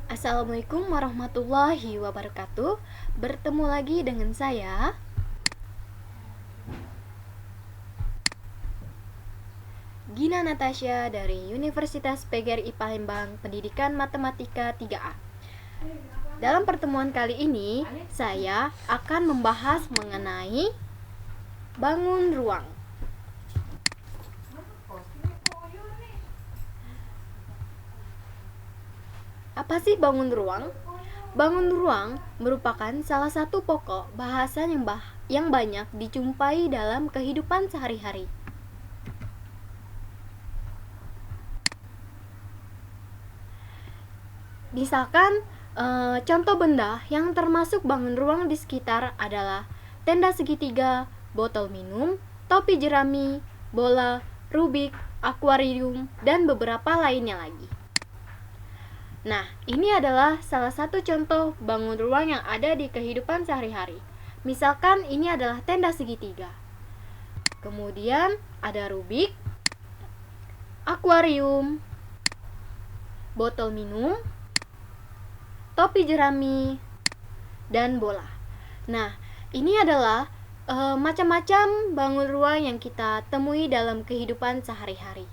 Assalamualaikum warahmatullahi wabarakatuh. Bertemu lagi dengan saya Gina Natasha dari Universitas PGRI Palembang, Pendidikan Matematika 3A. Dalam pertemuan kali ini, saya akan membahas mengenai bangun ruang. Apa sih bangun ruang? Bangun ruang merupakan salah satu pokok bahasa yang banyak dijumpai dalam kehidupan sehari-hari. Misalkan, contoh benda yang termasuk bangun ruang di sekitar adalah tenda segitiga, botol minum, topi jerami, bola, rubik, akuarium, dan beberapa lainnya lagi. Nah, ini adalah salah satu contoh bangun ruang yang ada di kehidupan sehari-hari. Misalkan ini adalah tenda segitiga. Kemudian ada rubik, akuarium, botol minum, topi jerami, dan bola. Nah, ini adalah macam-macam bangun ruang yang kita temui dalam kehidupan sehari-hari.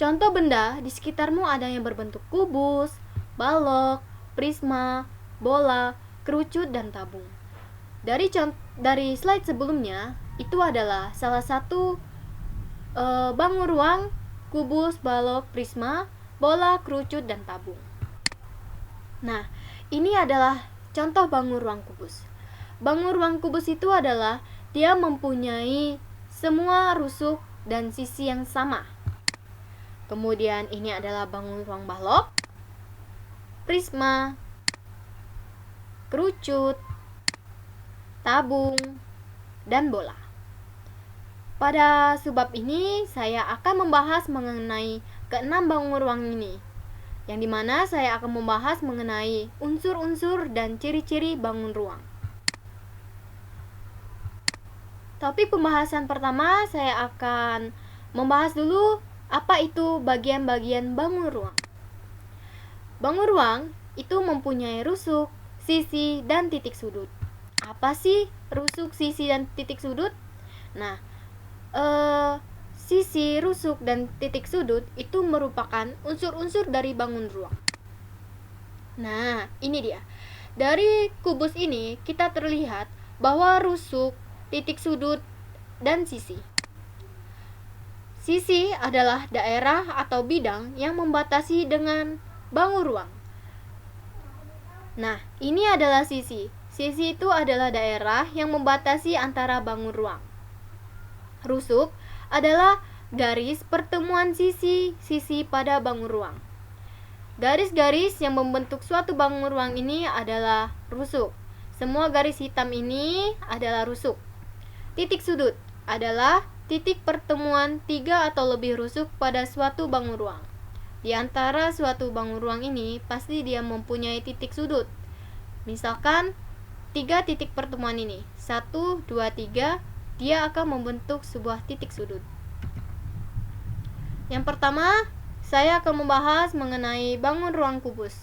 Contoh benda di sekitarmu ada yang berbentuk kubus, balok, prisma, bola, kerucut, dan tabung. Dari slide sebelumnya, itu adalah salah satu bangun ruang kubus, balok, prisma, bola, kerucut, dan tabung. Nah, ini adalah contoh bangun ruang kubus. Bangun ruang kubus itu adalah dia mempunyai semua rusuk dan sisi yang sama. Kemudian ini adalah bangun ruang balok, prisma, kerucut, tabung, dan bola. Pada subbab ini saya akan membahas mengenai keenam bangun ruang ini, yang dimana saya akan membahas mengenai unsur-unsur dan ciri-ciri bangun ruang. Topik pembahasan pertama saya akan membahas dulu apa itu bagian-bagian bangun ruang. Bangun ruang itu mempunyai rusuk, sisi, dan titik sudut. Apa sih rusuk, sisi, dan titik sudut? Nah, sisi, rusuk, dan titik sudut itu merupakan unsur-unsur dari bangun ruang. Nah, ini dia. Dari kubus ini kita terlihat bahwa rusuk, titik sudut, dan sisi. Sisi adalah daerah atau bidang yang membatasi dengan bangun ruang. Nah, ini adalah sisi. Sisi itu adalah daerah yang membatasi antara bangun ruang. Rusuk adalah garis pertemuan sisi-sisi pada bangun ruang. Garis-garis yang membentuk suatu bangun ruang ini adalah rusuk. Semua garis hitam ini adalah rusuk. Titik sudut adalah titik pertemuan 3 atau lebih rusuk pada suatu bangun ruang. Di antara suatu bangun ruang ini pasti dia mempunyai titik sudut. Misalkan 3 titik pertemuan ini, 1, 2, 3, dia akan membentuk sebuah titik sudut. Yang pertama, saya akan membahas mengenai bangun ruang kubus.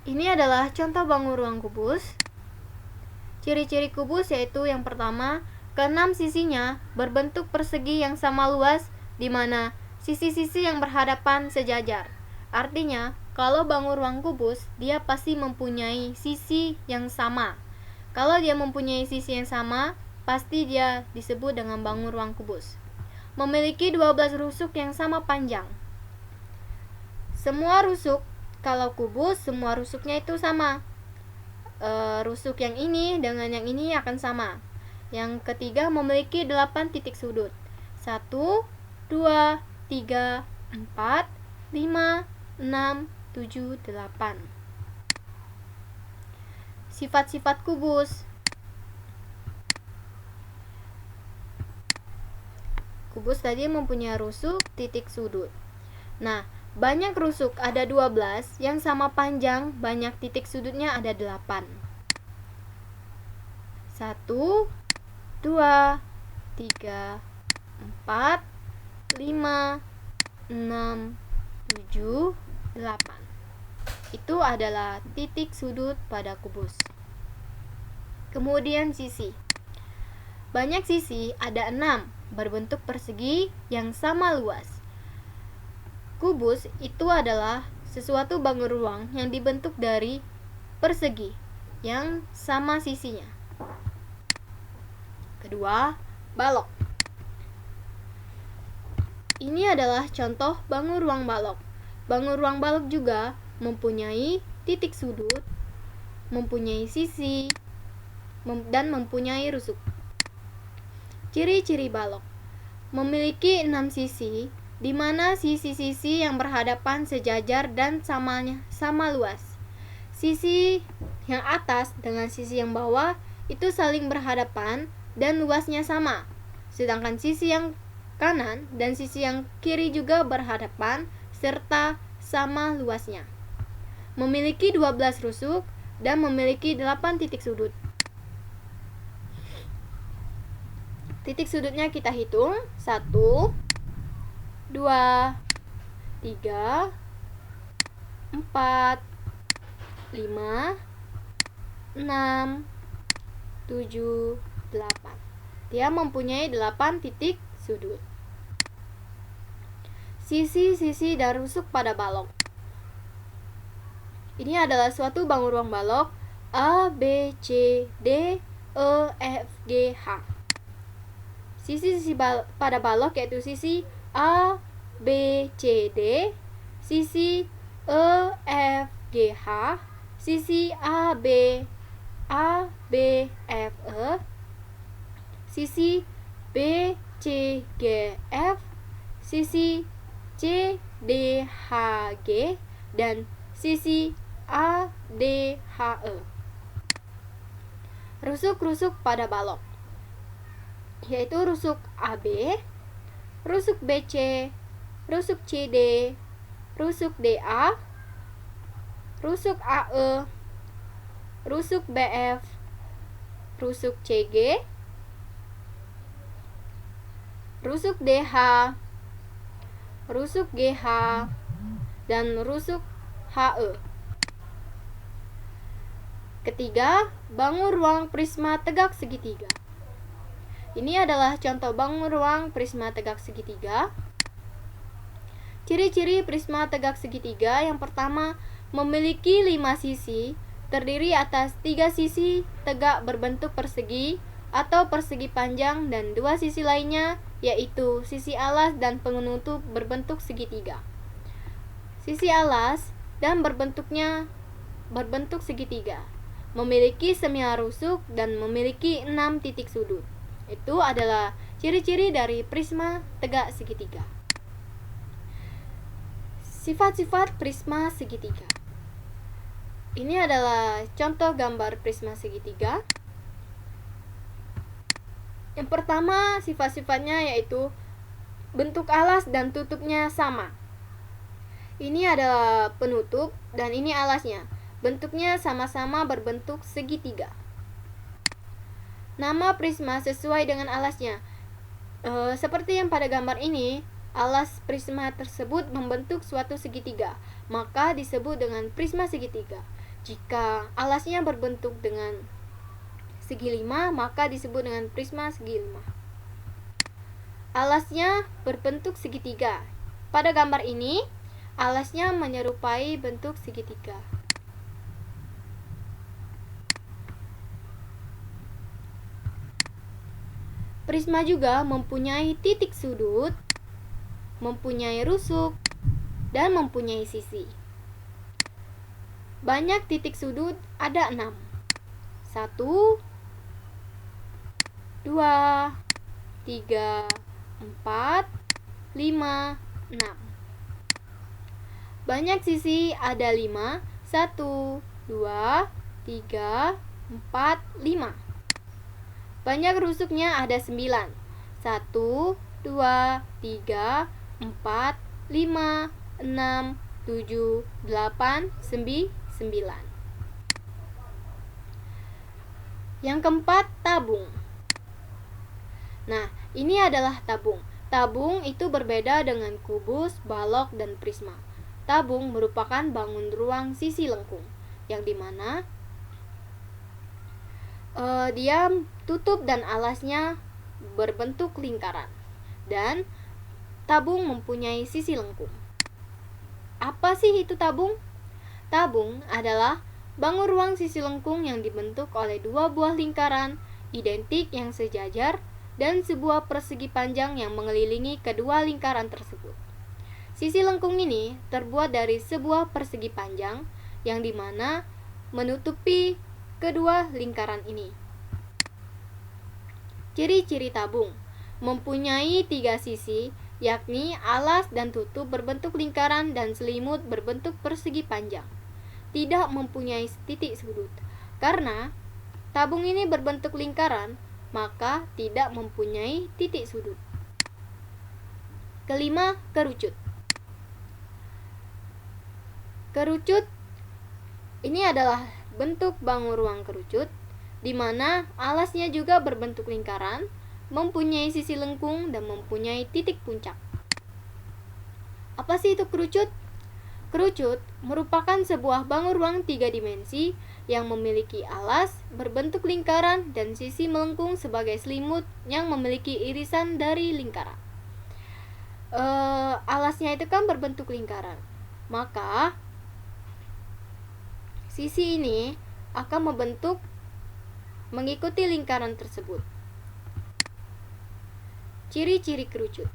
Ini adalah contoh bangun ruang kubus. Ciri-ciri kubus yaitu yang pertama, keenam sisinya berbentuk persegi yang sama luas, di mana sisi-sisi yang berhadapan sejajar. Artinya, kalau bangun ruang kubus, dia pasti mempunyai sisi yang sama. Kalau dia mempunyai sisi yang sama, pasti dia disebut dengan bangun ruang kubus. Memiliki 12 rusuk yang sama panjang. Semua rusuk, kalau kubus, semua rusuknya itu sama. Rusuk yang ini dengan yang ini akan sama. Yang ketiga memiliki 8 titik sudut. 1, 2, 3, 4, 5, 6, 7, 8. Sifat-sifat kubus. Kubus tadi mempunyai rusuk, titik sudut. Nah, banyak rusuk ada 12 yang sama panjang, banyak titik sudutnya ada 8. 1, 2, 3, 4, 5, 6, 7, 8. Itu adalah titik sudut pada kubus. Kemudian sisi. Banyak sisi, ada 6, berbentuk persegi yang sama luas. Kubus itu adalah sesuatu bangun ruang yang dibentuk dari persegi yang sama sisinya. Kedua, balok. Ini adalah contoh bangun ruang balok. Bangun ruang balok juga mempunyai titik sudut, mempunyai sisi, dan mempunyai rusuk. Ciri-ciri balok. Memiliki 6 sisi, di mana sisi-sisi yang berhadapan sejajar dan sama luas. Sisi yang atas dengan sisi yang bawah itu saling berhadapan dan luasnya sama. Sedangkan sisi yang kanan dan sisi yang kiri juga berhadapan serta sama luasnya. Memiliki 12 rusuk dan memiliki 8 titik sudut. Titik sudutnya kita hitung. 1, 2, 3, 4, 5, 6, 7, 8. Dia mempunyai 8 titik sudut. Sisi-sisi dan rusuk pada balok. Ini adalah suatu bangun ruang balok A, B, C, D, E, F, G, H. Sisi-sisi pada balok yaitu sisi A, B, C, D, sisi E, F, G, H, sisi A, B, F, E, sisi B, C, G, F, sisi C, D, H, G, dan sisi A, D, H, E. Rusuk-rusuk pada balok yaitu rusuk AB, rusuk BC, rusuk CD, rusuk DA, rusuk AE, rusuk BF, rusuk CG, rusuk DH, rusuk GH, dan rusuk HE. Ketiga, bangun ruang prisma tegak segitiga. Ini adalah contoh bangun ruang prisma tegak segitiga. Ciri-ciri prisma tegak segitiga yang pertama, memiliki 5 sisi, terdiri atas 3 sisi tegak berbentuk persegi atau persegi panjang dan 2 sisi lainnya yaitu sisi alas dan penutup berbentuk segitiga. Sisi alas dan berbentuk segitiga, memiliki 9 rusuk dan memiliki 6 titik sudut. Itu adalah ciri-ciri dari prisma tegak segitiga. Sifat-sifat prisma segitiga. Ini adalah contoh gambar prisma segitiga. Yang pertama, sifat-sifatnya yaitu bentuk alas dan tutupnya sama. Ini adalah penutup dan ini alasnya. Bentuknya sama-sama berbentuk segitiga. Nama prisma sesuai dengan alasnya. Seperti yang pada gambar ini, alas prisma tersebut membentuk suatu segitiga, maka disebut dengan prisma segitiga. Jika alasnya berbentuk dengan segi 5, maka disebut dengan prisma segi 5. Alasnya berbentuk segitiga. Pada gambar ini, alasnya menyerupai bentuk segitiga. Prisma juga mempunyai titik sudut, mempunyai rusuk, dan mempunyai sisi. Banyak titik sudut, ada 6. 1, 2, 3, 4, 5, 6. Banyak sisi, ada 5. 1, 2, 3, 4, 5. Banyak rusuknya ada 9. 1, 2, 3, 4, 5, 6, 7, 8, 9. Yang keempat, tabung. Nah, ini adalah tabung. Tabung itu berbeda dengan kubus, balok, dan prisma. Tabung merupakan bangun ruang sisi lengkung, yang dimana dia tutup dan alasnya berbentuk lingkaran. Dan tabung mempunyai sisi lengkung. Apa sih itu tabung? Tabung adalah bangun ruang sisi lengkung yang dibentuk oleh dua buah lingkaran identik yang sejajar dan sebuah persegi panjang yang mengelilingi kedua lingkaran tersebut. Sisi lengkung ini terbuat dari sebuah persegi panjang yang dimana menutupi kedua lingkaran ini. Ciri-ciri tabung mempunyai 3 sisi, yakni alas dan tutup berbentuk lingkaran dan selimut berbentuk persegi panjang. Tidak mempunyai titik sudut. Karena tabung ini berbentuk lingkaran, maka tidak mempunyai titik sudut. Kelima, kerucut. Kerucut ini adalah bentuk bangun ruang kerucut, di mana alasnya juga berbentuk lingkaran, mempunyai sisi lengkung, dan mempunyai titik puncak. Apa sih itu kerucut? Kerucut merupakan sebuah bangun ruang 3 dimensi yang memiliki alas berbentuk lingkaran dan sisi melengkung sebagai selimut yang memiliki irisan dari lingkaran. Alasnya itu kan berbentuk lingkaran, maka sisi ini akan membentuk mengikuti lingkaran tersebut. Ciri-ciri kerucut.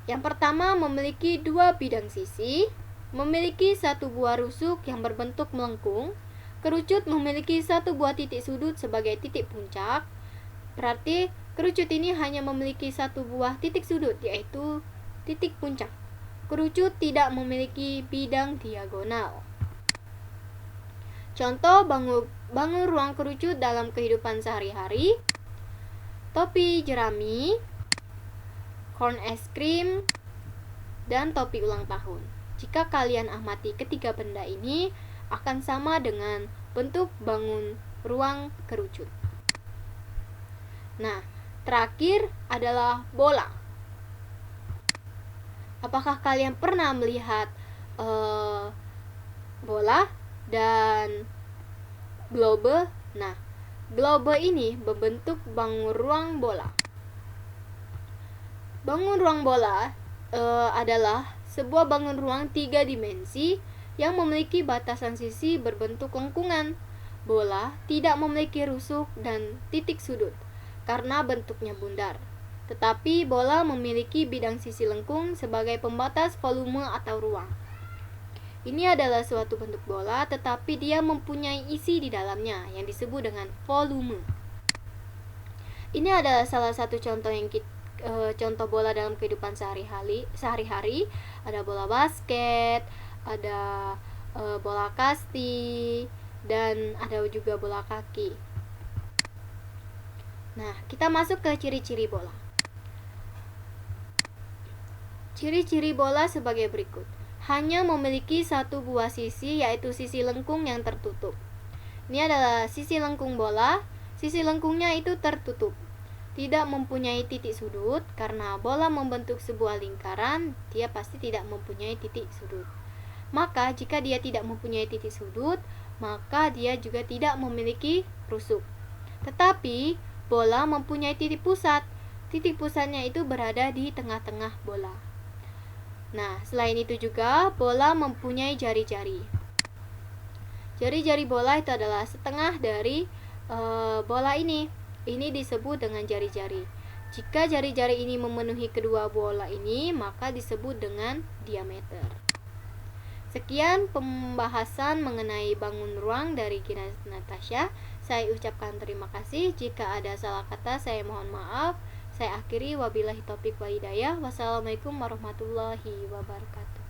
Yang pertama, memiliki 2 bidang sisi, memiliki 1 buah rusuk yang berbentuk melengkung. Kerucut memiliki 1 buah titik sudut sebagai titik puncak. Berarti kerucut ini hanya memiliki 1 buah titik sudut, yaitu titik puncak. Kerucut tidak memiliki bidang diagonal. Contoh bangun ruang kerucut dalam kehidupan sehari-hari: topi jerami, corn es krim, dan topi ulang tahun. Jika kalian amati ketiga benda ini akan sama dengan bentuk bangun ruang kerucut. Nah, terakhir adalah bola. Apakah kalian pernah melihat bola dan globe? Nah, globe ini berbentuk bangun ruang bola. Bangun ruang bola adalah sebuah bangun ruang 3 dimensi yang memiliki batasan sisi berbentuk lengkungan. Bola tidak memiliki rusuk dan titik sudut karena bentuknya bundar. Tetapi bola memiliki bidang sisi lengkung sebagai pembatas volume atau ruang. Ini adalah suatu bentuk bola, tetapi dia mempunyai isi di dalamnya yang disebut dengan volume. Ini adalah salah satu contoh contoh bola dalam kehidupan sehari-hari. Ada bola basket, ada bola kasti, dan ada juga bola kaki. Nah, kita masuk ke ciri-ciri bola. Ciri-ciri bola sebagai berikut. Hanya memiliki 1 buah sisi, yaitu sisi lengkung yang tertutup. Ini adalah sisi lengkung bola. Sisi lengkungnya itu tertutup. Tidak mempunyai titik sudut, karena bola membentuk sebuah lingkaran, dia pasti tidak mempunyai titik sudut. Maka jika dia tidak mempunyai titik sudut, maka dia juga tidak memiliki rusuk. Tetapi bola mempunyai titik pusat. Titik pusatnya itu berada di tengah-tengah bola. Nah, selain itu juga bola mempunyai jari-jari. Jari-jari bola itu adalah setengah dari bola ini. Ini disebut dengan jari-jari. Jika jari-jari ini memenuhi kedua bola ini, maka disebut dengan diameter. Sekian pembahasan mengenai bangun ruang dari Gina Natasha. Saya ucapkan terima kasih. Jika ada salah kata, saya mohon maaf. Saya akhiri, wabillahi taufiq wa hidayah. Wassalamualaikum warahmatullahi wabarakatuh.